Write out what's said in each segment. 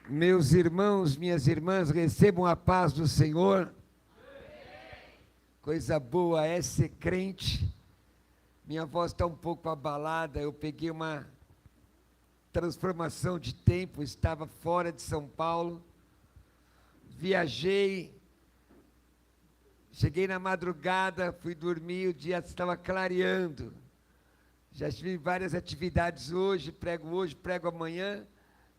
Meus irmãos, minhas irmãs, recebam a paz do Senhor. Coisa boa é ser crente. Minha voz está um pouco abalada, eu peguei uma transformação de tempo, estava fora de São Paulo, viajei, cheguei na madrugada, fui dormir, o dia estava clareando. Já tive várias atividades hoje, prego amanhã.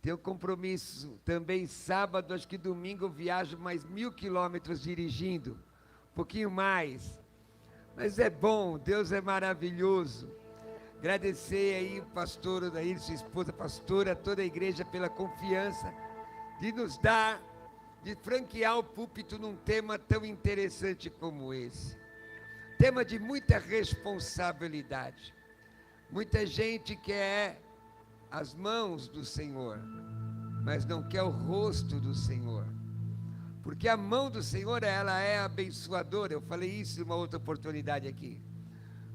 Tenho compromisso também sábado, acho que domingo eu viajo mais 1000 quilômetros dirigindo, um pouquinho mais. Mas é bom, Deus é maravilhoso. Agradecer aí o pastor Odair, sua esposa pastora, toda a igreja pela confiança de nos dar, de franquear o púlpito num tema tão interessante como esse. Tema de muita responsabilidade. Muita gente quer as mãos do Senhor, mas não quer o rosto do Senhor, porque a mão do Senhor, ela é abençoadora. Eu falei isso em uma outra oportunidade aqui,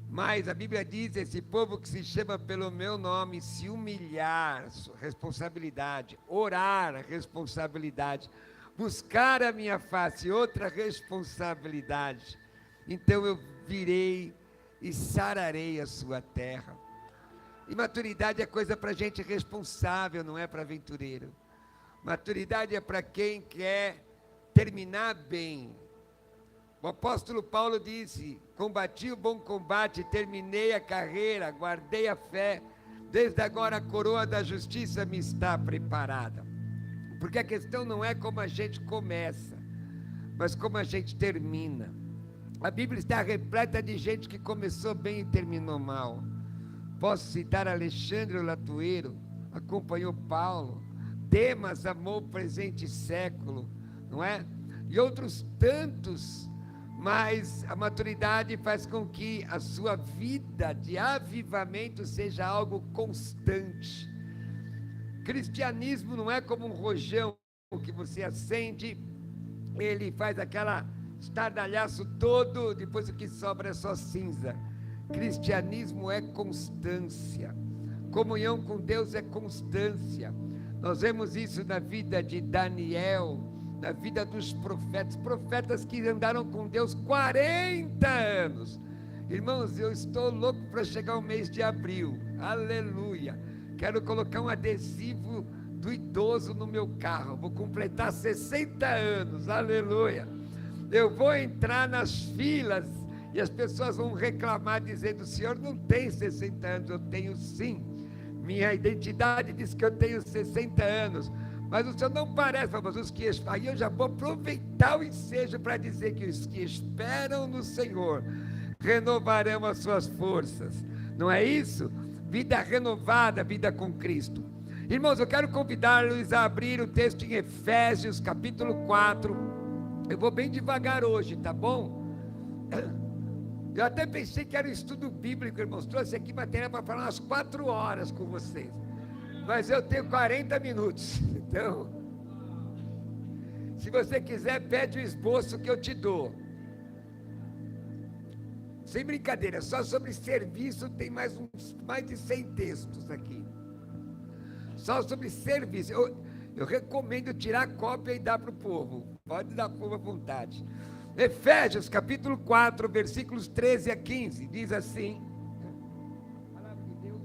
mas a Bíblia diz: esse povo que se chama pelo meu nome, se humilhar, responsabilidade, orar, responsabilidade, buscar a minha face, outra responsabilidade, então eu virei e sararei a sua terra. E maturidade é coisa para gente responsável, não é para aventureiro. Maturidade é para quem quer terminar bem. O apóstolo Paulo disse: combati o bom combate, terminei a carreira, guardei a fé, desde agora a coroa da justiça me está preparada. Porque a questão não é como a gente começa, mas como a gente termina. A Bíblia está repleta de gente que começou bem e terminou mal. Posso citar Alexandre o Latueiro, acompanhou Paulo. Demas amou o presente século, não é? E outros tantos, mas a maturidade faz com que a sua vida de avivamento seja algo constante. Cristianismo não é como um rojão que você acende, ele faz aquela estardalhaço todo, depois o que sobra é só cinza. Cristianismo é constância, comunhão com Deus é constância. Nós vemos isso na vida de Daniel, na vida dos profetas que andaram com Deus 40 anos. Irmãos, eu estou louco para chegar o mês de abril, aleluia. Quero colocar um adesivo do idoso no meu carro, vou completar 60 anos, aleluia. Eu vou entrar nas filas e as pessoas vão reclamar dizendo: o senhor não tem 60 anos. Eu tenho sim, minha identidade diz que eu tenho 60 anos, mas o senhor não parece. Mas os que aí eu já vou aproveitar o ensejo para dizer que os que esperam no Senhor renovarão as suas forças, não é isso? Vida renovada, vida com Cristo. Irmãos, eu quero convidá-los a abrir o texto em Efésios capítulo 4, eu vou bem devagar hoje, tá bom? Eu até pensei que era um estudo bíblico, irmãos, trouxe aqui matéria para falar umas 4 horas com vocês, mas eu tenho 40 minutos, então, se você quiser, pede o esboço que eu te dou, sem brincadeira, só sobre serviço tem mais de 100 textos aqui, só sobre serviço. Eu recomendo tirar cópia e dar para o povo, pode dar para o povo à vontade. Efésios capítulo 4, versículos 13 a 15, diz assim, palavra de Deus: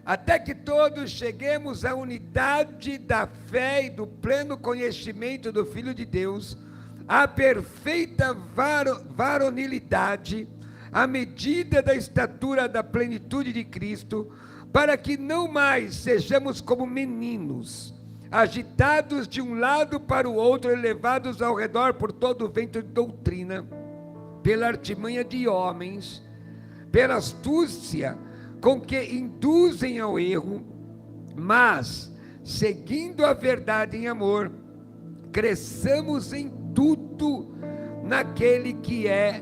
até que todos cheguemos à unidade da fé e do pleno conhecimento do Filho de Deus, à perfeita varonilidade, à medida da estatura da plenitude de Cristo, para que não mais sejamos como meninos, agitados de um lado para o outro, levados ao redor por todo o vento de doutrina, pela artimanha de homens, pela astúcia com que induzem ao erro, mas, seguindo a verdade em amor, cresçamos em tudo naquele que é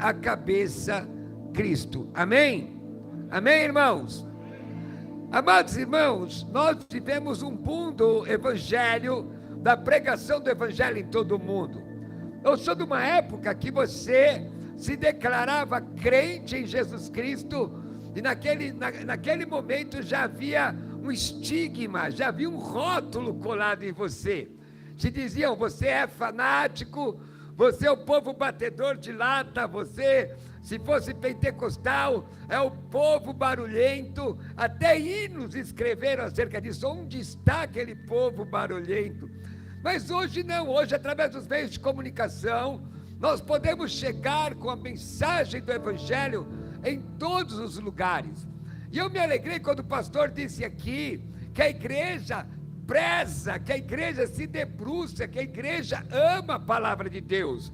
a cabeça, Cristo. Amém? Amém, irmãos? Amados irmãos, nós tivemos um boom do evangelho, da pregação do evangelho em todo o mundo. Eu sou de uma época que você se declarava crente em Jesus Cristo, e naquele momento já havia um estigma, já havia um rótulo colado em você. Te diziam: você é fanático, você é o povo batedor de lata, você, se fosse pentecostal, é o povo barulhento. Até hinos escreveram acerca disso. Onde está aquele povo barulhento? Mas hoje não, hoje através dos meios de comunicação, nós podemos chegar com a mensagem do Evangelho em todos os lugares. E eu me alegrei quando o pastor disse aqui que a igreja preza, que a igreja se debruça, que a igreja ama a palavra de Deus.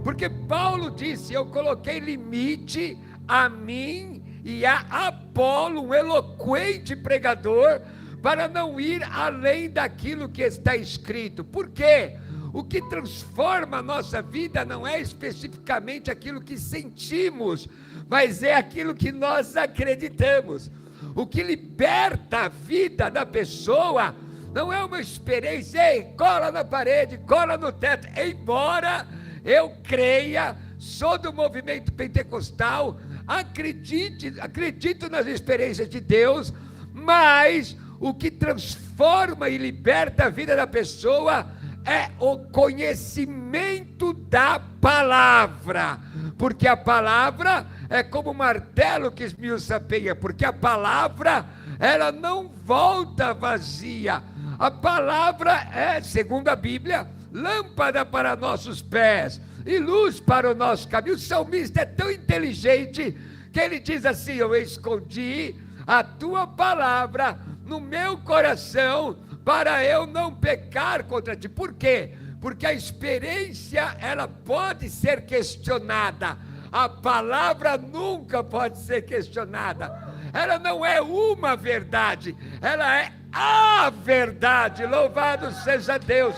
Porque Paulo disse: eu coloquei limite a mim e a Apolo, um eloquente pregador, para não ir além daquilo que está escrito. Por quê? O que transforma a nossa vida não é especificamente aquilo que sentimos, mas é aquilo que nós acreditamos. O que liberta a vida da pessoa não é uma experiência: ei, cola na parede, cola no teto. Embora eu creia, sou do movimento pentecostal, acredito nas experiências de Deus, mas o que transforma e liberta a vida da pessoa é o conhecimento da palavra, porque a palavra é como um martelo que esmiuça a penha, porque a palavra, ela não volta vazia. A palavra é, segundo a Bíblia, lâmpada para nossos pés e luz para o nosso caminho. O salmista é tão inteligente que ele diz assim: eu escondi a tua palavra no meu coração para eu não pecar contra ti. Por quê? Porque a experiência, ela pode ser questionada, a palavra nunca pode ser questionada. Ela não é uma verdade, ela é a verdade. Louvado seja Deus.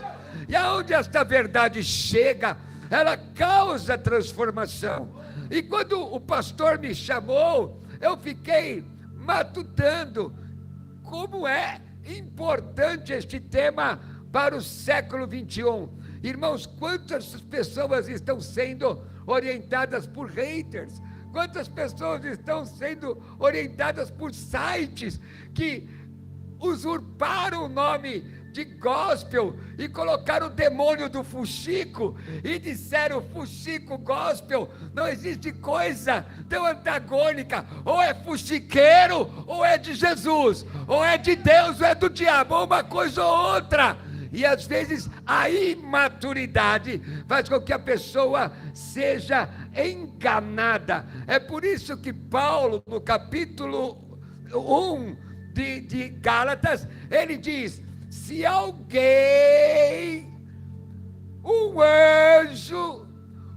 E aonde esta verdade chega, ela causa transformação. E quando o pastor me chamou, eu fiquei matutando como é importante este tema para o século 21. Irmãos, quantas pessoas estão sendo orientadas por haters? Quantas pessoas estão sendo orientadas por sites que usurparam o nome de gospel e colocaram o demônio do fuxico e disseram: fuxico, gospel, não existe coisa tão antagônica, ou é fuxiqueiro ou é de Jesus, ou é de Deus ou é do diabo, ou uma coisa ou outra. E às vezes a imaturidade faz com que a pessoa seja enganada. É por isso que Paulo, no capítulo 1 de Gálatas, ele diz: se alguém, um anjo,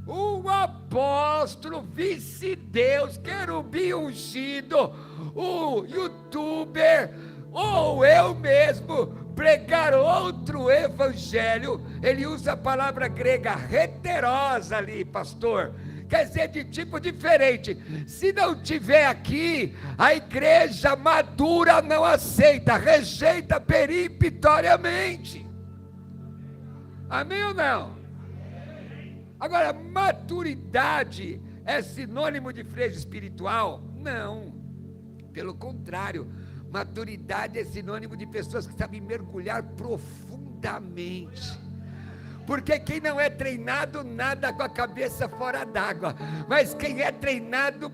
um apóstolo, vice-deus, querubim ungido, um youtuber, ou eu mesmo pregar outro evangelho, ele usa a palavra grega heteros ali, pastor, quer dizer de tipo diferente. Se não tiver aqui, a igreja madura não aceita, rejeita peremptoriamente. Amém ou não? Agora, maturidade é sinônimo de freio espiritual? Não, pelo contrário, maturidade é sinônimo de pessoas que sabem mergulhar profundamente. Porque quem não é treinado nada com a cabeça fora d'água, mas quem é treinado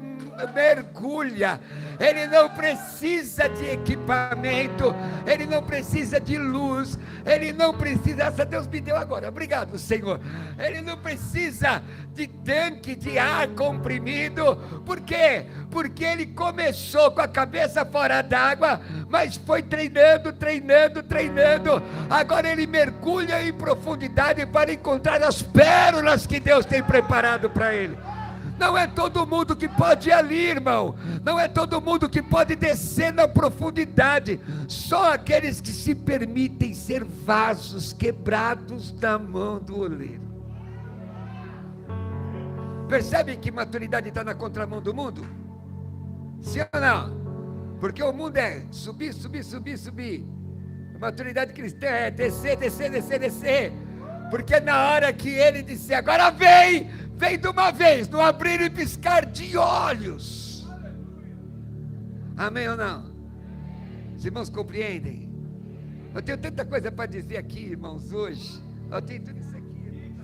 mergulha. Ele não precisa de equipamento, ele não precisa de luz, ele não precisa, essa Deus me deu agora, obrigado Senhor, ele não precisa de tanque de ar comprimido. Por quê? Porque ele começou com a cabeça fora d'água, mas foi treinando, agora ele mergulha em profundidade para encontrar as pérolas que Deus tem preparado para ele. Não é todo mundo que pode ir ali, irmão, não é todo mundo que pode descer na profundidade, só aqueles que se permitem ser vasos quebrados na mão do oleiro. Percebe que maturidade está na contramão do mundo? Sim ou não? Porque o mundo é subir. A maturidade cristã é descer. Porque na hora que ele disser agora vem, vem de uma vez, no abrir e piscar de olhos. Amém ou não? Os irmãos compreendem? Eu tenho tanta coisa para dizer aqui, irmãos, hoje. Eu tenho tudo isso aqui.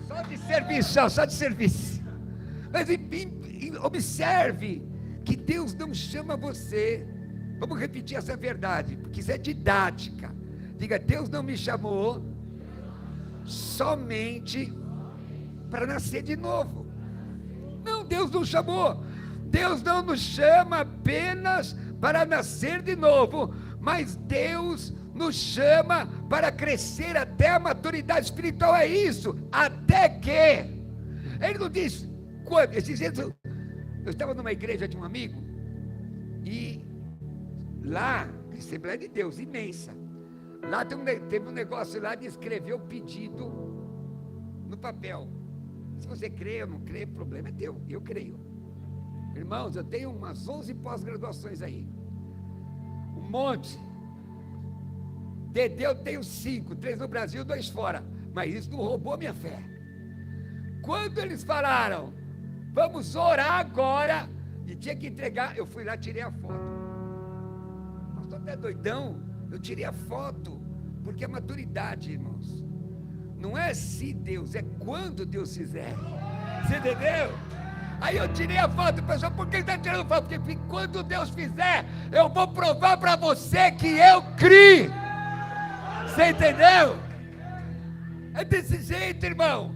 Só de serviço, só de serviço. Mas observe que Deus não chama você. Vamos repetir essa verdade, porque isso é didática. Diga, Deus não me chamou somente para nascer de novo. Não, Deus não chamou. Deus não nos chama apenas para nascer de novo, mas Deus nos chama para crescer até a maturidade espiritual. É isso, até que. Ele não diz quando. Esses dias eu estava numa igreja de um amigo, e lá, Assembleia de Deus, imensa. Lá teve um negócio lá de escrever o pedido no papel. Se você crê ou não crê, o problema é teu, eu creio. Irmãos, eu tenho umas 11 pós-graduações aí. Um monte. Eu tenho 5, 3 no Brasil, 2 fora. Mas isso não roubou a minha fé. Quando eles falaram, vamos orar agora, e tinha que entregar, eu fui lá, tirei a foto. Mas estou até doidão, eu tirei a foto, porque a maturidade, irmãos, não é se Deus, é quando Deus fizer. Você entendeu? Aí eu tirei a foto, pessoal, por que está tirando foto? Porque quando Deus fizer, eu vou provar para você que eu criei. Você entendeu? É desse jeito, irmão.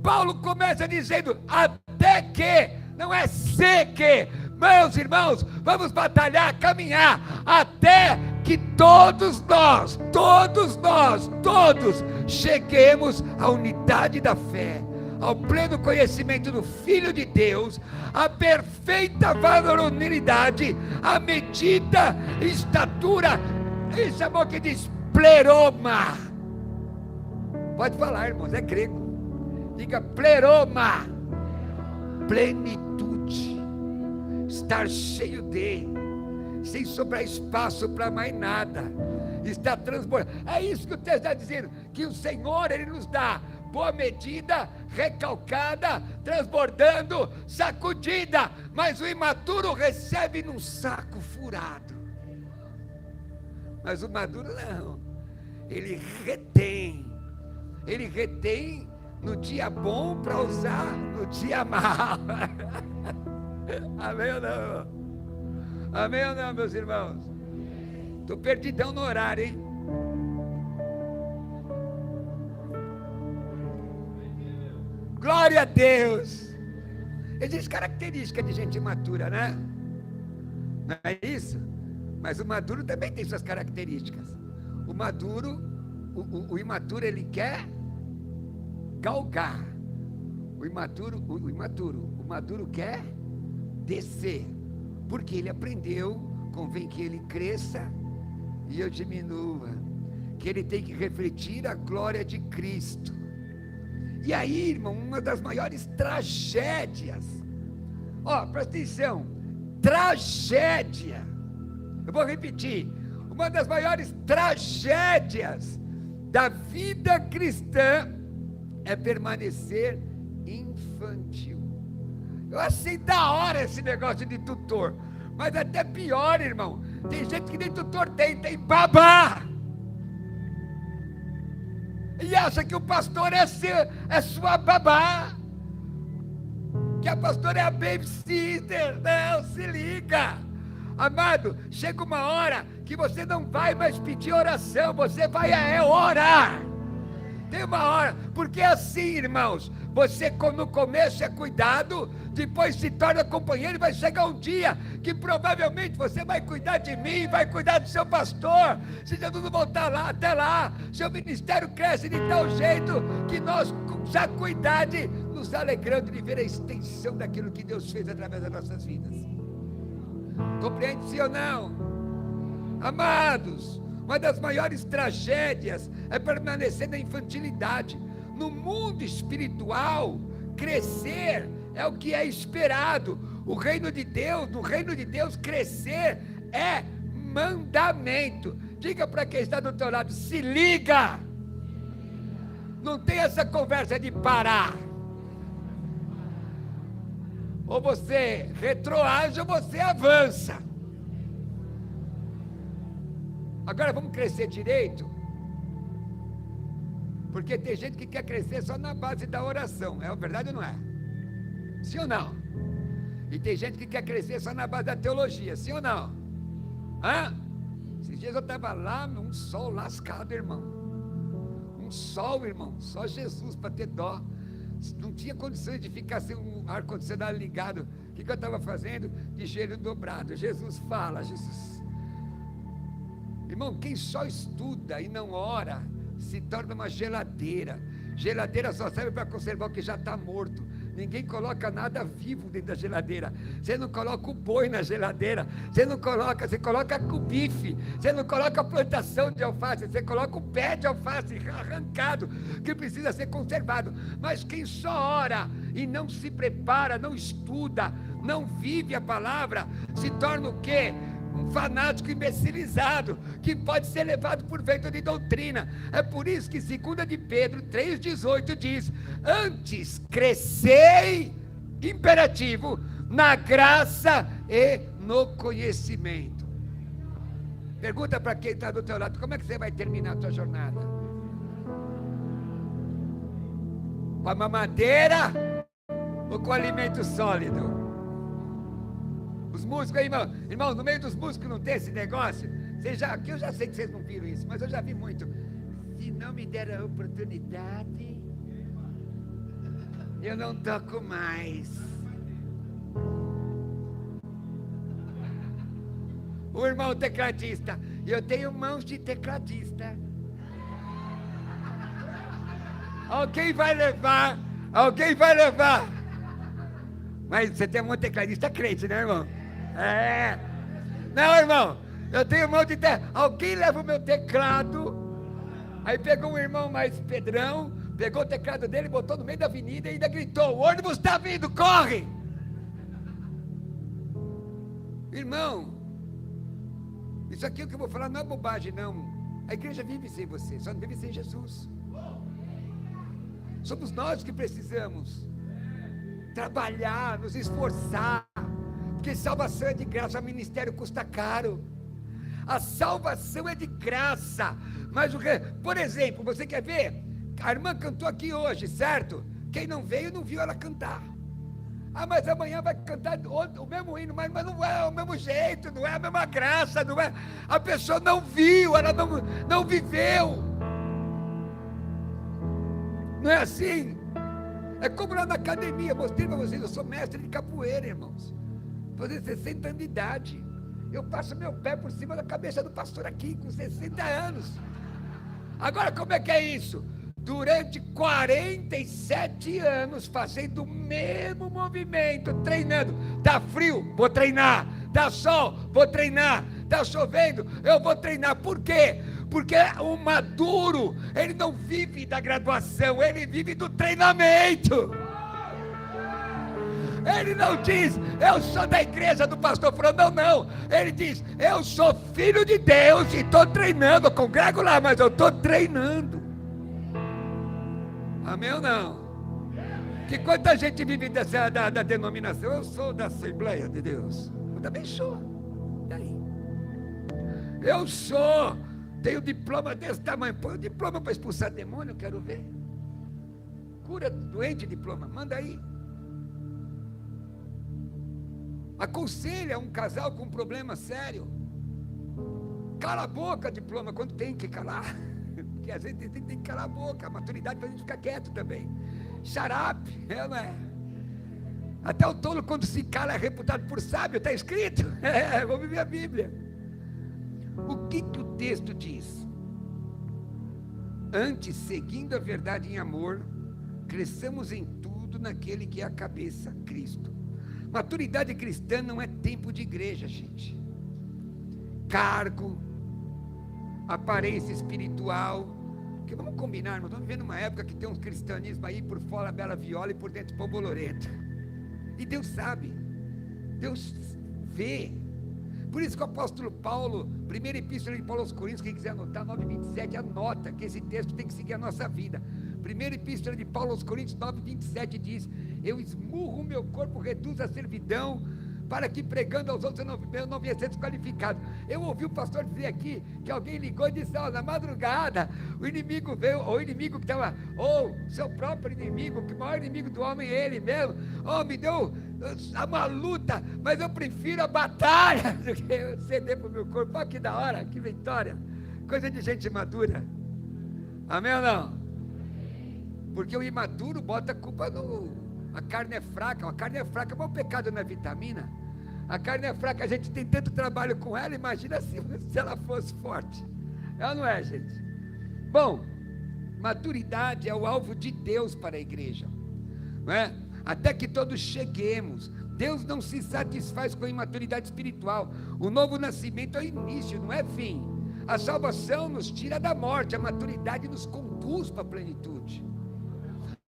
Paulo começa dizendo, até que, não é se que. Meus irmãos, vamos batalhar, caminhar, até que todos cheguemos à unidade da fé, ao pleno conhecimento do Filho de Deus, à perfeita varonilidade, à medida, estatura, esse amor que diz pleroma. Pode falar, irmãos, é grego. Diga pleroma. Plenitude. Estar cheio de, sem sobrar espaço para mais nada. Está transbordando. É isso que o texto está dizendo, que o Senhor, Ele nos dá boa medida, recalcada, transbordando, sacudida, mas o imaturo recebe num saco furado. Mas o maduro não, ele retém no dia bom para usar no dia mau. Amém ou não? Amém ou não, meus irmãos? Estou perdidão no horário, hein? Glória a Deus. Existe característica de gente imatura, né? Não é isso? Mas o maduro também tem suas características. O maduro, o imaturo, ele quer galgar. O maduro quer descer. Porque ele aprendeu, convém que ele cresça e eu diminua. Que ele tem que refletir a glória de Cristo. E aí, irmão, uma das maiores tragédias, presta atenção, tragédia, eu vou repetir, uma das maiores tragédias da vida cristã é permanecer infantil. Eu achei da hora esse negócio de tutor, mas até pior, irmão, tem gente que nem tutor tem babá. E acha que o pastor é sua babá, que a pastora é a babysitter. Não, se liga, amado, chega uma hora que você não vai mais pedir oração, você vai orar. Tem uma hora, porque é assim, irmãos, você no começo é cuidado, depois se torna companheiro, e vai chegar um dia que provavelmente você vai cuidar de mim, vai cuidar do seu pastor. Se Jesus não voltar lá, até lá, seu ministério cresce de tal jeito que nós, já com idade, nos alegrando de ver a extensão daquilo que Deus fez através das nossas vidas. Compreende sim ou não? Amados, uma das maiores tragédias é permanecer na infantilidade. No mundo espiritual, crescer é o que é esperado. No reino de Deus, crescer é mandamento. Diga para quem está do teu lado, se liga. Não tem essa conversa de parar. Ou você retroage ou você avança. Agora vamos crescer direito? Porque tem gente que quer crescer só na base da oração. É verdade ou não é? Sim ou não? E tem gente que quer crescer só na base da teologia. Sim ou não? Hã? Esses dias eu estava lá, um sol lascado, irmão. Um sol, irmão. Só Jesus para ter dó. Não tinha condições de ficar sem um ar-condicionado ligado. O que eu estava fazendo? De joelho dobrado. Jesus fala, Jesus. Irmão, quem só estuda e não ora, se torna uma geladeira. Geladeira só serve para conservar o que já está morto. Ninguém coloca nada vivo dentro da geladeira. Você não coloca o boi na geladeira. Você coloca o bife. Você não coloca a plantação de alface. Você coloca o pé de alface arrancado, que precisa ser conservado. Mas quem só ora e não se prepara, não estuda, não vive a palavra, se torna o quê? Um fanático imbecilizado, que pode ser levado por vento de doutrina. É por isso que 2 de Pedro 3,18 diz: antes crescei, imperativo, na graça e no conhecimento. Pergunta para quem está do teu lado: como é que você vai terminar a tua jornada? Com a mamadeira ou com alimento sólido? Os músicos aí, irmão, no meio dos músicos não tem esse negócio? Que eu já sei que vocês não viram isso, mas eu já vi muito. Se não me der a oportunidade, eu não toco mais. O irmão tecladista: eu tenho mãos de tecladista. Alguém vai levar. Mas você tem um tecladista crente, né, irmão? É. Não, irmão, eu tenho mão de teclado. Alguém leva o meu teclado. Aí pegou um irmão mais pedrão, pegou o teclado dele, botou no meio da avenida e ainda gritou: o ônibus está vindo, corre! Irmão, isso aqui que eu vou falar não é bobagem, não. A igreja vive sem você, só não vive sem Jesus. Somos nós que precisamos trabalhar, nos esforçar, porque salvação é de graça, o ministério custa caro. A salvação é de graça. Mas por exemplo, você quer ver? A irmã cantou aqui hoje, certo? Quem não veio não viu ela cantar. Mas amanhã vai cantar o mesmo hino, mas não é o mesmo jeito, não é a mesma graça, não é. A pessoa não viu, ela não viveu. Não é assim? É como lá na academia. Mostrei para vocês, eu sou mestre de capoeira, irmãos. Fazer 60 anos de idade. Eu passo meu pé por cima da cabeça do pastor aqui, com 60 anos. Agora, como é que é isso? Durante 47 anos, fazendo o mesmo movimento, treinando. Tá frio? Vou treinar. Tá sol? Vou treinar. Tá chovendo? Eu vou treinar. Por quê? Porque o maduro, ele não vive da graduação, ele vive do treinamento. Ele não diz: eu sou da igreja do pastor Fernando, não. Ele diz: eu sou filho de Deus e estou treinando. Eu congrego lá, mas eu estou treinando. Amém ou não? Que quanta gente vive da denominação? Eu sou da Assembleia de Deus. Eu também sou. E aí? Eu sou. Tenho diploma desse tamanho. Põe o diploma para expulsar demônio, eu quero ver. Cura doente, diploma, manda aí. Aconselha um casal com um problema sério. Cala a boca, diploma, quando tem que calar. Porque às vezes tem que calar a boca. A maturidade para a gente ficar quieto também. Xarape, não é? Até o tolo, quando se cala, é reputado por sábio, está escrito. Vou viver a Bíblia. O que o texto diz? Antes, seguindo a verdade em amor, cresçamos em tudo naquele que é a cabeça, Cristo. Maturidade cristã não é tempo de igreja, gente. Cargo, aparência espiritual. Porque vamos combinar, nós estamos vivendo uma época que tem um cristianismo aí por fora bela viola e por dentro pombolorento. E Deus sabe, Deus vê. Por isso que o apóstolo Paulo, primeira epístola de Paulo aos Coríntios, quem quiser anotar, 9:27, anota que esse texto tem que seguir a nossa vida. Primeira epístola de Paulo aos Coríntios, 9:27 diz: eu esmurro o meu corpo, reduzo a servidão, para que pregando aos outros eu não venha ser desqualificado. Eu ouvi o pastor dizer aqui, que alguém ligou e disse: na madrugada, o inimigo veio, ou o inimigo que estava, ou seu próprio inimigo, que o maior inimigo do homem é ele mesmo, me deu uma luta, mas eu prefiro a batalha do que eu ceder para o meu corpo. Olha que da hora, que vitória, coisa de gente madura. Amém ou não? Porque o imaturo bota a culpa a carne é fraca, mas o pecado não é vitamina. A carne é fraca, a gente tem tanto trabalho com ela, imagina se ela fosse forte. Ela não é, gente. Bom, maturidade é o alvo de Deus para a igreja, não é? Até que todos cheguemos. Deus não se satisfaz com a imaturidade espiritual. O novo nascimento é o início, não é fim. A salvação nos tira da morte, a maturidade nos conduz para a plenitude.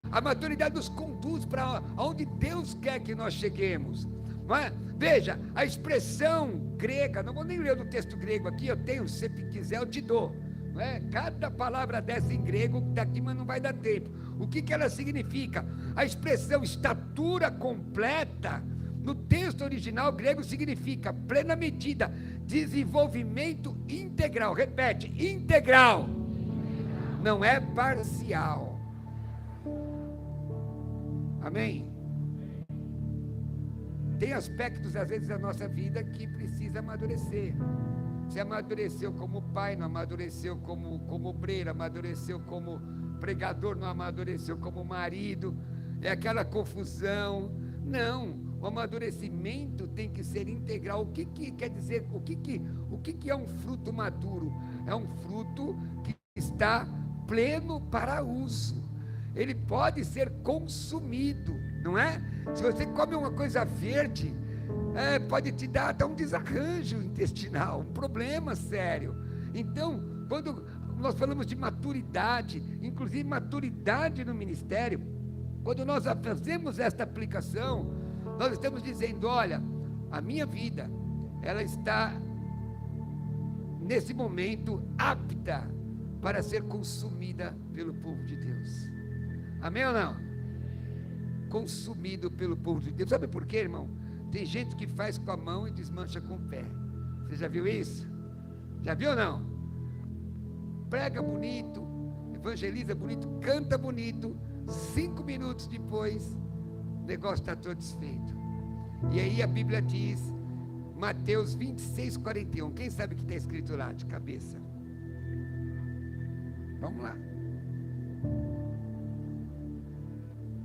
A maturidade nos conduz para onde Deus quer que nós cheguemos, não é? Veja, a expressão grega, não vou nem ler o texto grego aqui, eu tenho, se você quiser eu te dou, não é? Cada palavra dessa em grego, daqui, mas não vai dar tempo. O que ela significa? A expressão estatura completa, no texto original grego significa plena medida, desenvolvimento integral. Repete, integral, não é parcial. Amém? Tem aspectos às vezes da nossa vida que precisa amadurecer. Você amadureceu como pai, não amadureceu como obreiro, amadureceu como pregador, não amadureceu como marido, é aquela confusão. Não, o amadurecimento tem que ser integral. O que quer dizer, o que é um fruto maduro? É um fruto que está pleno para uso. Ele pode ser consumido, não é? Se você come uma coisa verde, pode te dar até um desarranjo intestinal, um problema sério. Então, quando nós falamos de maturidade, inclusive maturidade no ministério, quando nós fazemos esta aplicação, nós estamos dizendo: olha, a minha vida, ela está nesse momento apta para ser consumida pelo povo de Deus. Amém ou não? Consumido pelo povo de Deus. Sabe por quê, irmão? Tem gente que faz com a mão e desmancha com o pé. Você já viu isso? Já viu ou não? Prega bonito, evangeliza bonito, canta bonito, 5 minutos depois, o negócio está todo desfeito. E aí a Bíblia diz, Mateus 26:41. Quem sabe o que está escrito lá de cabeça? Vamos lá.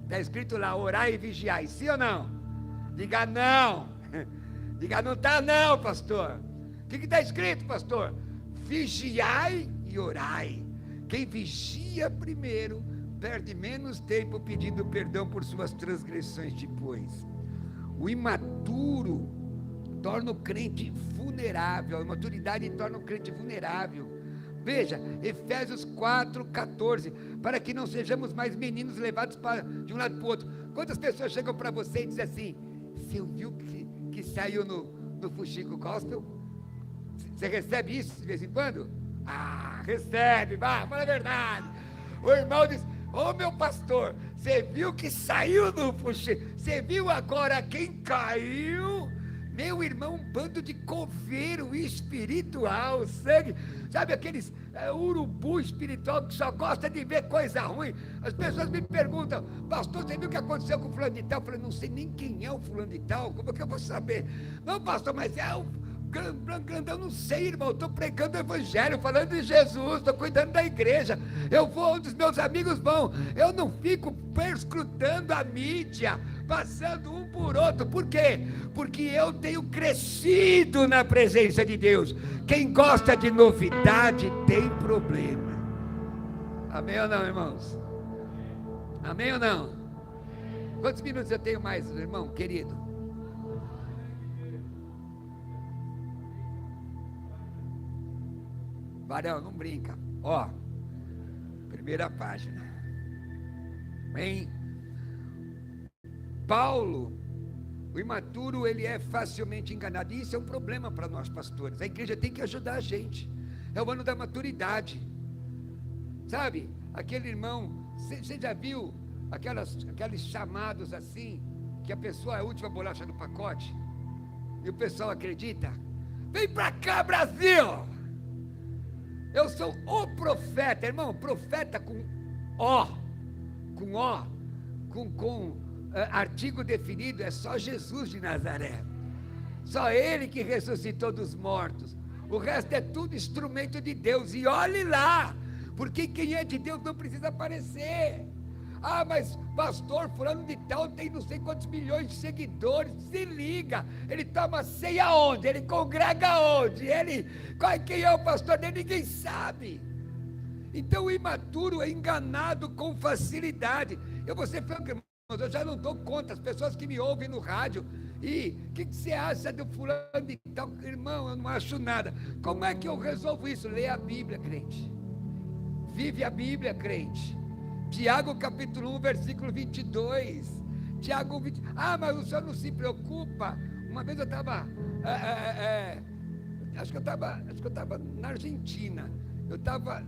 Está escrito lá: orai e vigiai, sim ou não? Diga não. Diga não está não, pastor. O que está escrito, pastor? Vigiai e orai. Quem vigia primeiro perde menos tempo pedindo perdão por suas transgressões depois. O imaturo torna o crente vulnerável. A imaturidade torna o crente vulnerável. Veja, Efésios 4:14, para que não sejamos mais meninos levados de um lado para o outro. Quantas pessoas chegam para você e dizem assim: você viu que saiu no Fuxico Gospel? Você recebe isso de vez em quando? Recebe, fala a verdade. O irmão diz: meu pastor, você viu que saiu no Fuxico? Você viu agora quem caiu? Meu irmão, um bando de coveiro espiritual, sangue, sabe aqueles urubu espiritual que só gosta de ver coisa ruim. As pessoas me perguntam: pastor, você viu o que aconteceu com o fulano de tal? Eu falei: não sei nem quem é o fulano de tal, como é que eu vou saber? Não, pastor, mas é o grandão, não sei, irmão, eu estou pregando o evangelho, falando de Jesus, estou cuidando da igreja, eu vou onde os meus amigos vão, eu não fico perscrutando a mídia, passando um por outro. Por quê? Porque eu tenho crescido na presença de Deus. Quem gosta de novidade tem problema. Amém ou não, irmãos? Amém ou não? Quantos minutos eu tenho mais, irmão querido? Varão, não brinca. Primeira página. Paulo O imaturo, ele é facilmente enganado. E isso é um problema para nós pastores. A igreja tem que ajudar a gente. É o ano da maturidade. Sabe? Aquele irmão, você já viu aqueles chamados assim, que a pessoa é a última bolacha do pacote? E o pessoal acredita? Vem pra cá, Brasil! Eu sou o profeta, irmão, profeta com artigo definido, é só Jesus de Nazaré. Só Ele que ressuscitou dos mortos. O resto é tudo instrumento de Deus. E olhe lá, porque quem é de Deus não precisa aparecer. Ah, mas pastor fulano de tal tem não sei quantos milhões de seguidores. Se liga, ele toma ceia onde? Ele congrega onde? Quem é o pastor dele? Ninguém sabe. Então o imaturo é enganado com facilidade. Eu vou ser franco, irmãos, eu já não dou conta, as pessoas que me ouvem no rádio, e o que você acha do fulano de tal? Irmão, eu não acho nada. Como é que eu resolvo isso? Leia a Bíblia, crente. Vive a Bíblia, crente. Tiago capítulo 1, versículo 22. Tiago 20. Ah, mas o senhor não se preocupa. Uma vez eu estava, acho que eu estava na Argentina. Eu estava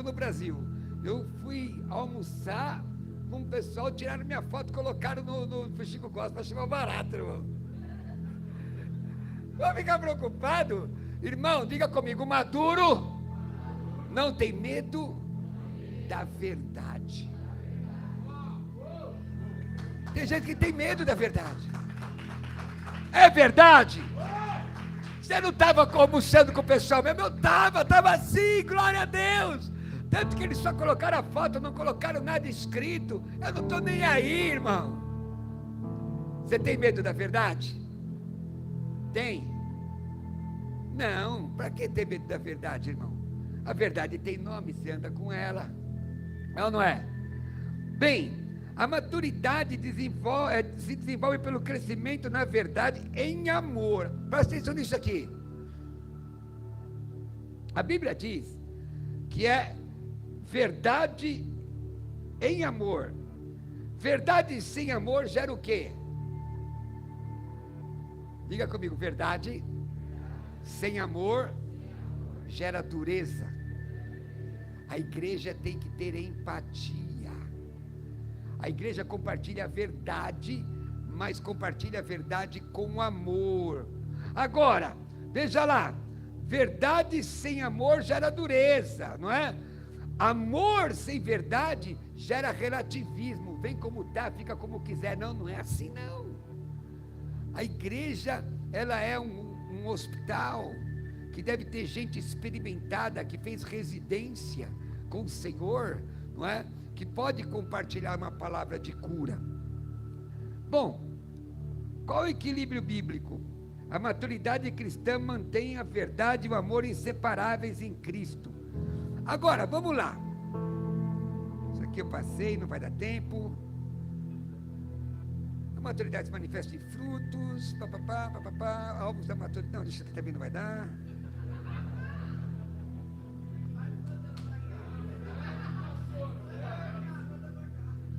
no Brasil. Eu fui almoçar com o pessoal, tiraram minha foto, colocaram no Chico Costa, achei barato, irmão. Vou ficar preocupado? Irmão, diga comigo, maduro não tem medo da verdade. Tem gente que tem medo da verdade. É verdade? Você não estava almoçando com o pessoal mesmo? Eu estava assim, glória a Deus. Tanto que eles só colocaram a foto, não colocaram nada escrito. Eu não estou nem aí, irmão. Você tem medo da verdade? Tem? Não, para que ter medo da verdade, irmão? A verdade tem nome, você anda com ela. É ou não é? Bem, a maturidade se desenvolve pelo crescimento na verdade em amor. Presta atenção nisso aqui. A Bíblia diz que é verdade em amor. Verdade sem amor gera o quê? Diga comigo, verdade sem amor gera dureza. A igreja tem que ter empatia. A igreja compartilha a verdade, mas compartilha a verdade com amor. Agora, veja lá, verdade sem amor gera dureza, não é? Amor sem verdade gera relativismo. Vem como tá, fica como quiser. Não é assim não. A igreja, ela é um hospital que deve ter gente experimentada, que fez residência com o Senhor, não é? Que pode compartilhar uma palavra de cura. Bom, qual é o equilíbrio bíblico? A maturidade cristã mantém a verdade e o amor inseparáveis em Cristo. Agora, vamos lá. Isso aqui eu passei, não vai dar tempo. A maturidade se manifesta em frutos, alvos da maturidade. Não, isso aqui também não vai dar.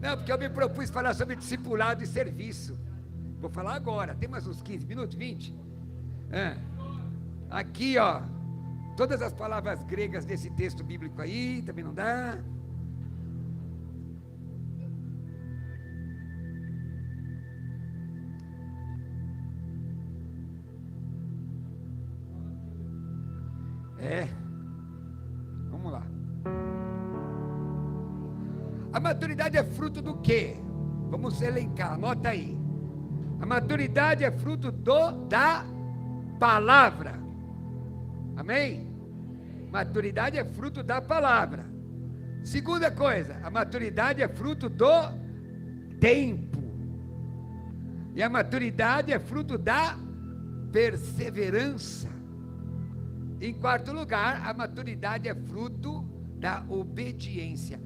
Não, porque eu me propus falar sobre discipulado e serviço. Vou falar agora, tem mais uns 15 minutos, 20? Aqui, ó, todas as palavras gregas desse texto bíblico aí, também não dá. Vamos lá. A maturidade é fruto do quê? Vamos elencar, anota aí. A maturidade é fruto da palavra. Amém? Maturidade é fruto da palavra. Segunda coisa, a maturidade é fruto do tempo. E a maturidade é fruto da perseverança. Em quarto lugar, a maturidade é fruto da obediência.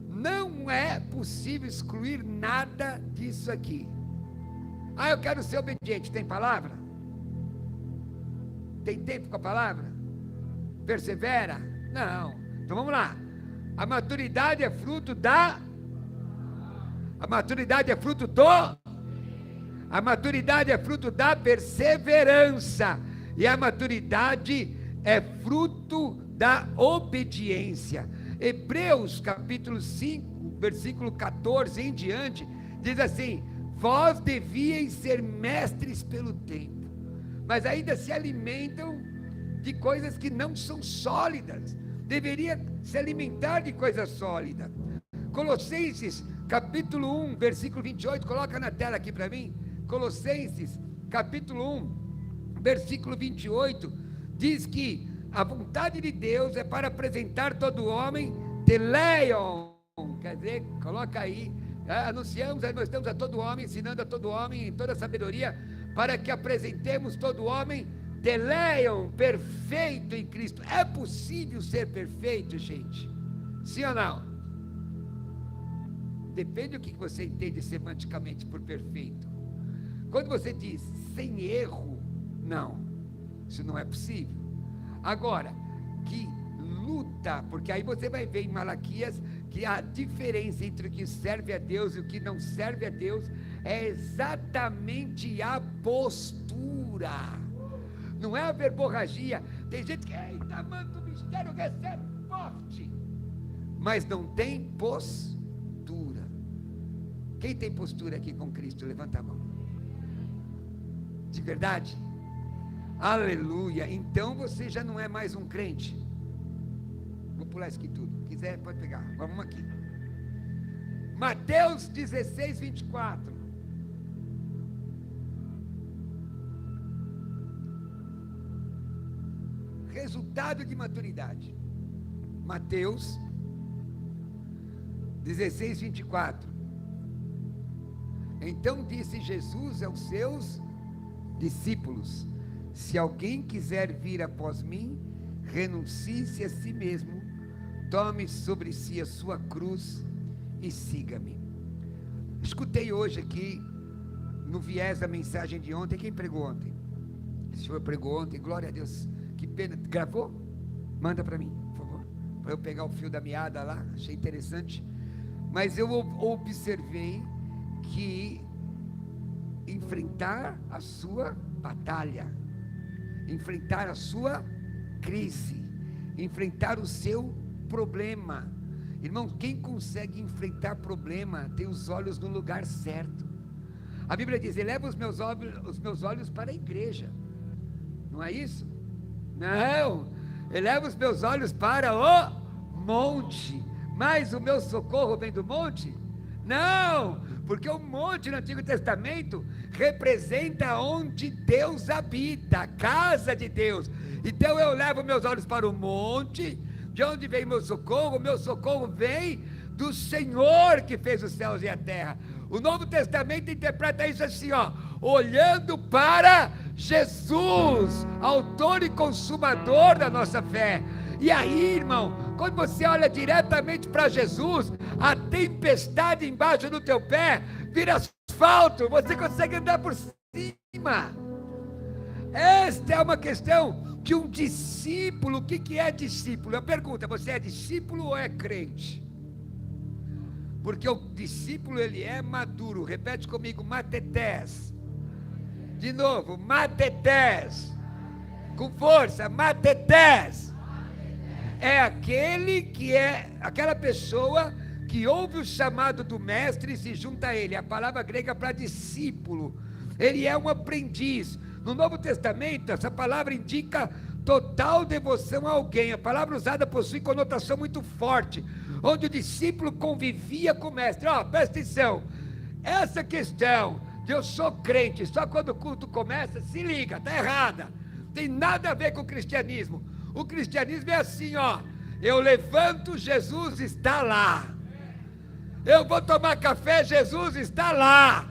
Não é possível excluir nada disso aqui. Ah, eu quero ser obediente. Tem palavra? Tem tempo com a palavra? Persevera? Não. Então vamos lá. A maturidade é fruto da... A maturidade é fruto do... A maturidade é fruto da perseverança, e a maturidade é fruto da obediência. Hebreus capítulo 5, versículo 14 em diante, diz assim: vós devíeis ser mestres pelo tempo, mas ainda se alimentam de coisas que não são sólidas. Deveria se alimentar de coisas sólidas. Colossenses capítulo 1, versículo 28, coloca na tela aqui para mim. Colossenses capítulo 1, versículo 28, diz que a vontade de Deus é para apresentar todo homem teleion, quer dizer, coloca aí, anunciamos, nós estamos a todo homem, ensinando a todo homem em toda a sabedoria, para que apresentemos todo homem teleion, perfeito em Cristo. É possível ser perfeito, gente? Sim ou não? Depende do que você entende semanticamente por perfeito. Quando você diz sem erro, não, isso não é possível. Agora, que luta, porque aí você vai ver em Malaquias que a diferença entre o que serve a Deus e o que não serve a Deus é exatamente a postura. Não é a verborragia. Tem gente que, eita, manda o mistério, recebe forte, mas não tem postura. Quem tem postura aqui com Cristo? Levanta a mão. De verdade? Aleluia. Então você já não é mais um crente. Vou pular isso aqui tudo. Quiser pode pegar. Vamos aqui. Mateus 16, 24. Resultado de maturidade. Mateus 16, 24. Então disse Jesus aos seus discípulos: se alguém quiser vir após mim, renuncie-se a si mesmo, tome sobre si a sua cruz e siga-me. Escutei hoje aqui, no viés da mensagem de ontem, quem pregou ontem? O senhor pregou ontem, glória a Deus, que pena, gravou? Manda para mim, por favor, para eu pegar o fio da meada lá, achei interessante, mas eu observei que enfrentar a sua batalha, enfrentar a sua crise, enfrentar o seu problema, irmão, quem consegue enfrentar problema, tem os olhos no lugar certo. A Bíblia diz: eleva os meus olhos para a igreja, não é isso? Não, eleva os meus olhos para o monte, mas o meu socorro vem do monte? Não, porque o monte no Antigo Testamento representa onde Deus habita, a casa de Deus. Então eu levo meus olhos para o monte, de onde vem meu socorro vem do Senhor que fez os céus e a terra. O Novo Testamento interpreta isso assim, ó, olhando para Jesus, autor e consumador da nossa fé. E aí, irmão, quando você olha diretamente para Jesus, a tempestade embaixo do teu pé vira asfalto, você consegue andar por cima. Esta é uma questão de um discípulo. O que é discípulo? Eu pergunto, você é discípulo ou é crente? Porque o discípulo, ele é maduro. Repete comigo: matetés. De novo, matetés. Com força, matetés. É aquele que é, aquela pessoa que ouve o chamado do mestre e se junta a ele. A palavra grega para discípulo, ele é um aprendiz. No Novo Testamento, essa palavra indica total devoção a alguém. A palavra usada possui conotação muito forte, onde o discípulo convivia com o mestre. Presta atenção, essa questão de eu sou crente só quando o culto começa, se liga, está errada, tem nada a ver com o cristianismo. O cristianismo é assim, eu levanto, Jesus está lá. Eu vou tomar café, Jesus está lá.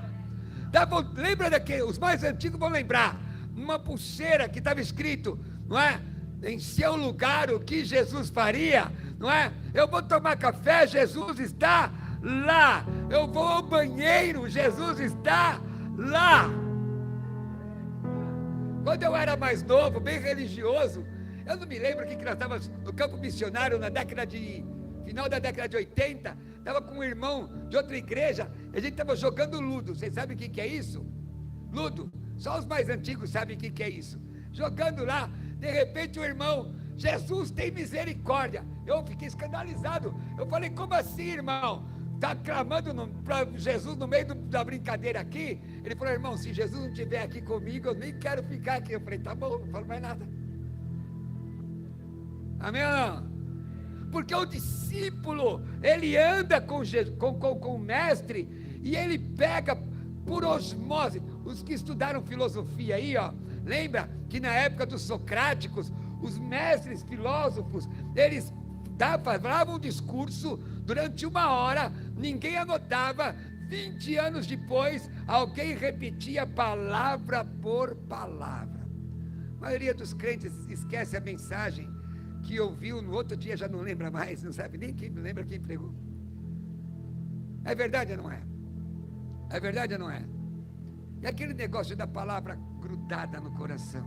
Lembra daquele, os mais antigos vão lembrar, uma pulseira que estava escrito, não é? Em seu lugar o que Jesus faria, não é? Eu vou tomar café, Jesus está lá. Eu vou ao banheiro, Jesus está lá. Quando eu era mais novo, bem religioso, eu não me lembro que nós estávamos no campo missionário final da década de 80, estava com um irmão de outra igreja, a gente estava jogando ludo. Vocês sabem o que é isso? Ludo. Só os mais antigos sabem o que é isso. Jogando lá, de repente o irmão, Jesus tem misericórdia. Eu fiquei escandalizado. Eu falei, como assim, irmão? Está clamando para Jesus no meio da brincadeira aqui? Ele falou, irmão, se Jesus não estiver aqui comigo, eu nem quero ficar aqui. Eu falei, tá bom, não falo mais nada. Amém ou não? Porque o discípulo, ele anda com o mestre, e ele pega por osmose. Os que estudaram filosofia aí, ó, lembra que na época dos socráticos, os mestres filósofos, eles falavam um discurso durante 1 hora, ninguém anotava, 20 anos depois, alguém repetia palavra por palavra. A maioria dos crentes esquece a mensagem que ouviu, no outro dia já não lembra mais, não sabe nem quem, não lembra quem pregou. É verdade ou não é? É verdade ou não é? E aquele negócio da palavra grudada no coração,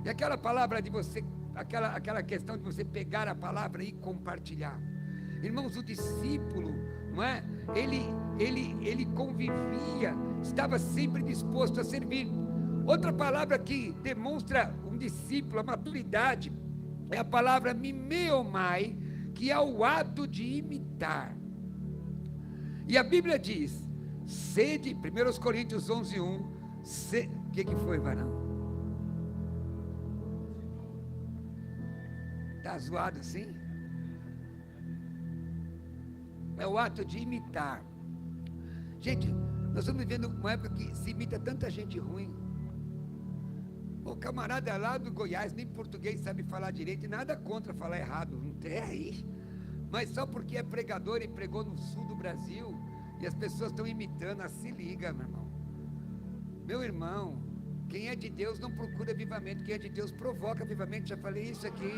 e aquela palavra de você, aquela questão de você pegar a palavra e compartilhar. Irmãos, o discípulo, não é? Ele convivia, estava sempre disposto a servir. Outra palavra que demonstra um discípulo, a maturidade, é a palavra mimeomai, que é o ato de imitar. E a Bíblia diz, sede, 1 Coríntios 11:1, o que foi, varão? Está zoado assim? É o ato de imitar. Gente, nós estamos vivendo uma época que se imita tanta gente ruim. O camarada lá do Goiás, nem português sabe falar direito, e nada contra falar errado, não tem aí. Mas só porque é pregador e pregou no sul do Brasil, e as pessoas estão imitando, se liga, meu irmão. Meu irmão, quem é de Deus não procura avivamento, quem é de Deus provoca avivamento, já falei isso aqui.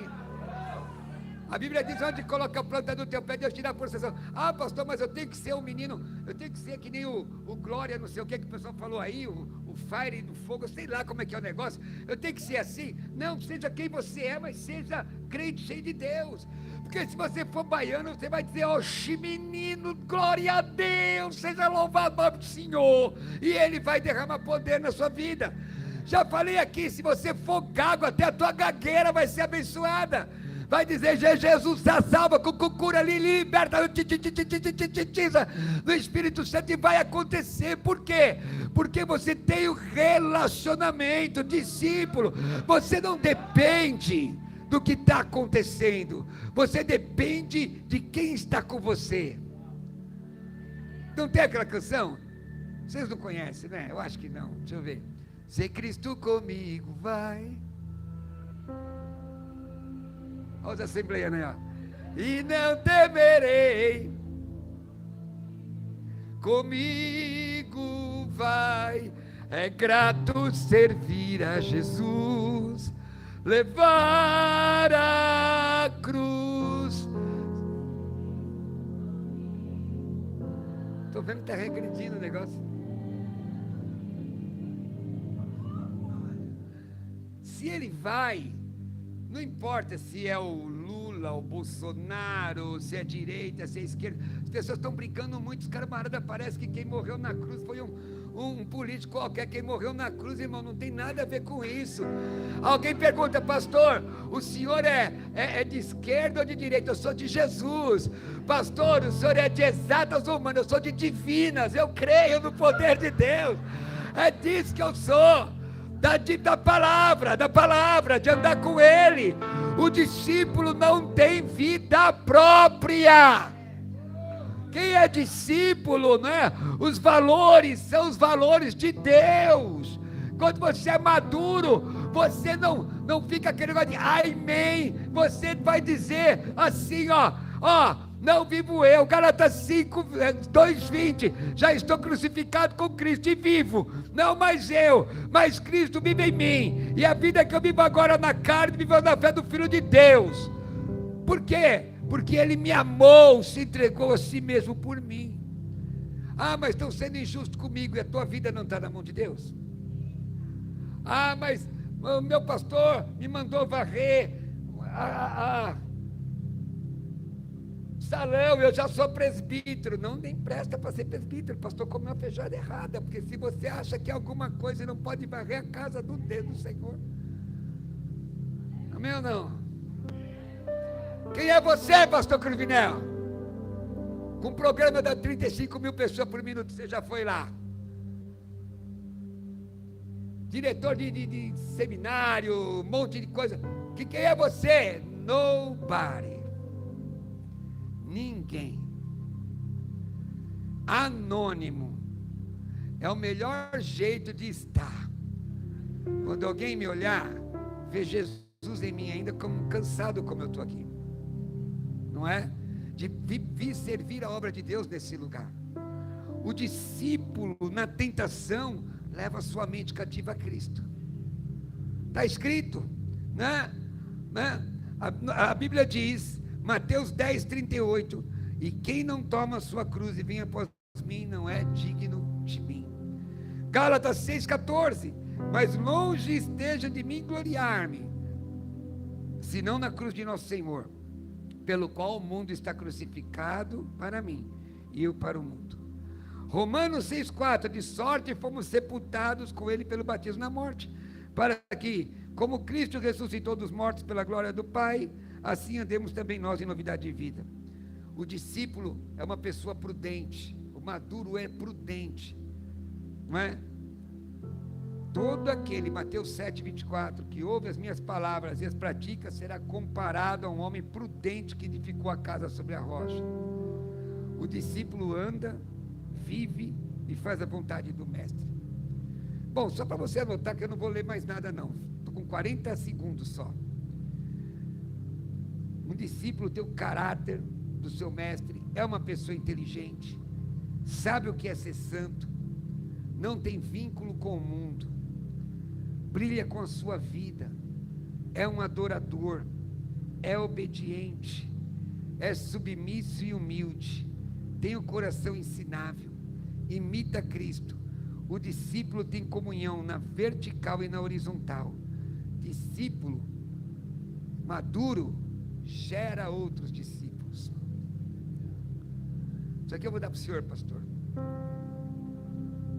A Bíblia diz, onde coloca a planta do teu pé, Deus tira a porção. Ah, pastor, mas eu tenho que ser um menino, eu tenho que ser que nem o Glória, não sei o que o pessoal falou aí, o Fire do fogo, eu sei lá como é que é o negócio, eu tenho que ser assim. Não, seja quem você é, mas seja crente cheio de Deus. Porque se você for baiano, você vai dizer, oxi menino, glória a Deus, seja louvado o nome do Senhor, e Ele vai derramar poder na sua vida. Já falei aqui, se você for gago, até a tua gagueira vai ser abençoada. Vai dizer, Jesus salva, cura ali, liberta, no Espírito Santo, e vai acontecer. Por quê? Porque você tem o relacionamento, discípulo. Você não depende do que está acontecendo, você depende de quem está com você. Não tem aquela canção? Vocês não conhecem, né? Eu acho que não, deixa eu ver. Se Cristo comigo vai. Olha os assembleias, né? E não temerei, comigo vai. É grato servir a Jesus, levar a cruz. Estou vendo que está regredindo o negócio. Se ele vai, não importa se é o Lula, o Bolsonaro, se é direita, se é esquerda. As pessoas estão brincando muito. Os camaradas, parece que quem morreu na cruz foi um político qualquer. Quem morreu na cruz, irmão, não tem nada a ver com isso. Alguém pergunta, pastor, o senhor é de esquerda ou de direita? Eu sou de Jesus. Pastor, o senhor é de exatas ou humanas? Eu sou de divinas. Eu creio no poder de Deus. É disso que eu sou. Da palavra, de andar com Ele. O discípulo não tem vida própria. Quem é discípulo, né? Os valores são os valores de Deus. Quando você é maduro, você não fica querendo dizer amém. Você vai dizer assim, não vivo eu, Gálatas 5, 2:20, já estou crucificado com Cristo e vivo, não mais eu, mas Cristo vive em mim, e a vida que eu vivo agora na carne, vivo na fé do Filho de Deus. Por quê? Porque Ele me amou, se entregou a si mesmo por mim. Ah, mas estão sendo injustos comigo, e a tua vida não está na mão de Deus? Ah, mas o meu pastor me mandou varrer salão, eu já sou presbítero. Não, nem presta para ser presbítero, pastor, comeu uma feijoada errada, porque se você acha que é alguma coisa, não pode varrer a casa do Deus do Senhor. Amém ou não? Quem é você, pastor Cruvinel? Com um programa da 35 mil pessoas por minuto, você já foi lá. Diretor de seminário, um monte de coisa. Quem é você? Nobody. Ninguém. Anônimo. É o melhor jeito de estar. Quando alguém me olhar, ver Jesus em mim ainda como cansado como eu estou aqui. Não é? De vir servir a obra de Deus nesse lugar. O discípulo na tentação leva sua mente cativa a Cristo. Está escrito, né? A Bíblia diz, Mateus 10, 38, e quem não toma a sua cruz e vem após mim não é digno de mim. Gálatas 6, 14, mas longe esteja de mim gloriar-me, senão na cruz de nosso Senhor, pelo qual o mundo está crucificado para mim, e eu para o mundo. Romanos 6,4, de sorte fomos sepultados com ele pelo batismo na morte, para que, como Cristo ressuscitou dos mortos pela glória do Pai, assim andemos também nós em novidade de vida. O discípulo é uma pessoa prudente, o maduro é prudente, não é? Todo aquele, Mateus 7,24, que ouve as minhas palavras e as pratica, será comparado a um homem prudente que edificou a casa sobre a rocha. O discípulo anda, vive e faz a vontade do mestre. Bom, só para você anotar que eu não vou ler mais nada não, estou com 40 segundos só. Um discípulo tem o caráter do seu mestre, é uma pessoa inteligente, sabe o que é ser santo, não tem vínculo com o mundo, brilha com a sua vida, é um adorador, é obediente, é submisso e humilde, tem o coração ensinável, imita Cristo. O discípulo tem comunhão na vertical e na horizontal. Discípulo maduro gera outros discípulos. Isso aqui eu vou dar para o senhor, pastor.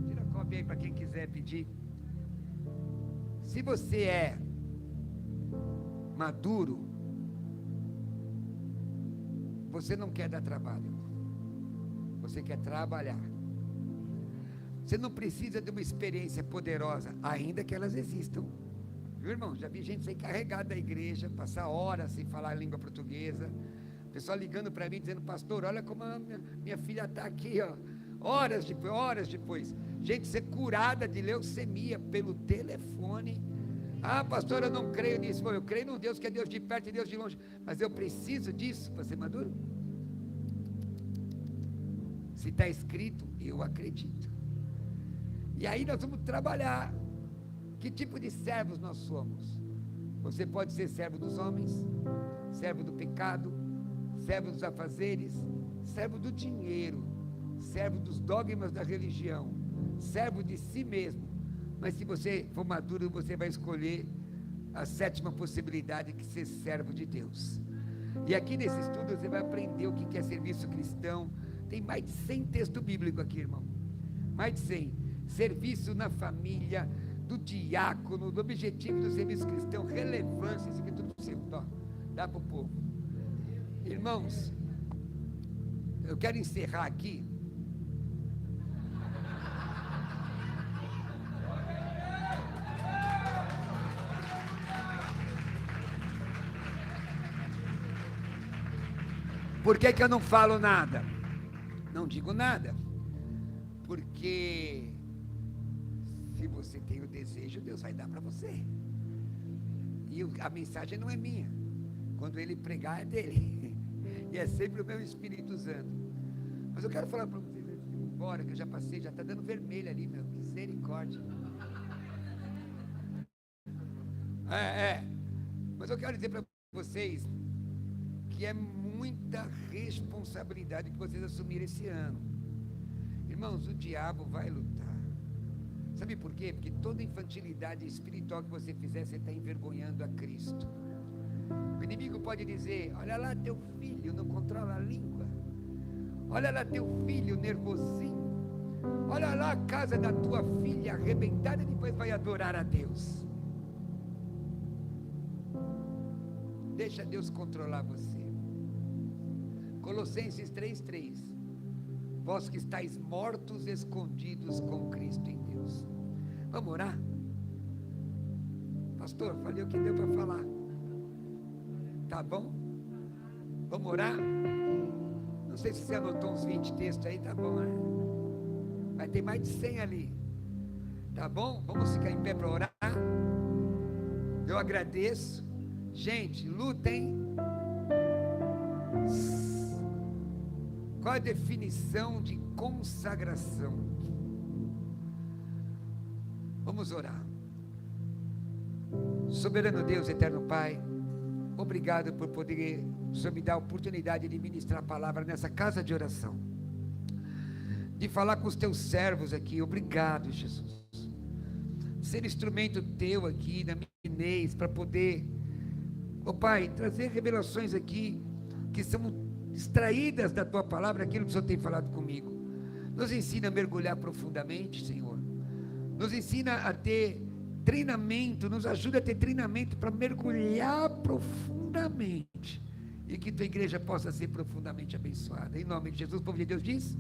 Tira a cópia aí para quem quiser pedir. Se você é maduro, você não quer dar trabalho, você quer trabalhar. Você não precisa de uma experiência poderosa, ainda que elas existam. Viu, irmão? Já vi gente ser carregada da igreja, passar horas sem falar a língua portuguesa. Pessoal ligando para mim, dizendo, pastor, olha como a minha filha está aqui, ó. Horas depois. Gente ser curada de leucemia pelo telefone. Ah, pastor, eu não creio nisso. Eu creio num Deus que é Deus de perto e Deus de longe. Mas eu preciso disso para ser maduro? Se está escrito, eu acredito. E aí nós vamos trabalhar. Que tipo de servos nós somos? Você pode ser servo dos homens, servo do pecado, servo dos afazeres, servo do dinheiro, servo dos dogmas da religião, servo de si mesmo. Mas se você for maduro, você vai escolher a sétima possibilidade, que é ser servo de Deus. E aqui nesse estudo você vai aprender o que é serviço cristão. Tem mais de 100 textos bíblicos aqui, irmão. Mais de 100. Serviço na família, do diácono, do objetivo do serviço cristão, relevância, isso aqui é tudo seu, ó, dá para o povo. Irmãos, eu quero encerrar aqui. Por que que eu não falo nada? Não digo nada, porque se você tem o desejo, Deus vai dar para você. E a mensagem não é minha. Quando ele pregar, é dele. E é sempre o meu Espírito Santo. Mas eu quero falar para vocês antes de ir embora, que eu já passei, já está dando vermelho ali, meu. Misericórdia. Mas eu quero dizer para vocês que é muita responsabilidade que vocês assumiram esse ano. Irmãos, o diabo vai lutar. Sabe por quê? Porque toda infantilidade espiritual que você fizer, você está envergonhando a Cristo. O inimigo pode dizer, olha lá, teu filho não controla a língua. Olha lá teu filho nervosinho. Olha lá a casa da tua filha arrebentada e depois vai adorar a Deus. Deixa Deus controlar você. Colossenses 3:3. Vós que estáis mortos, escondidos com Cristo em Deus. Vamos orar? Pastor, falei o que deu para falar. Tá bom? Vamos orar? Não sei se você anotou uns 20 textos aí, tá bom, né? Vai ter mais de 100 ali. Tá bom? Vamos ficar em pé para orar? Eu agradeço. Gente, lutem. Qual a definição de consagração? Vamos orar. Soberano Deus, eterno Pai, obrigado por poder, o Senhor me dar a oportunidade de ministrar a palavra nessa casa de oração, de falar com os teus servos aqui. Obrigado, Jesus, ser instrumento teu aqui na minha Inês, para poder, Pai, trazer revelações aqui, que são extraídas da tua palavra, aquilo que o Senhor tem falado comigo. Nos ensina a mergulhar profundamente, Senhor, nos ensina a ter treinamento, nos ajuda a ter treinamento para mergulhar profundamente, e que tua igreja possa ser profundamente abençoada, em nome de Jesus. O povo de Deus diz...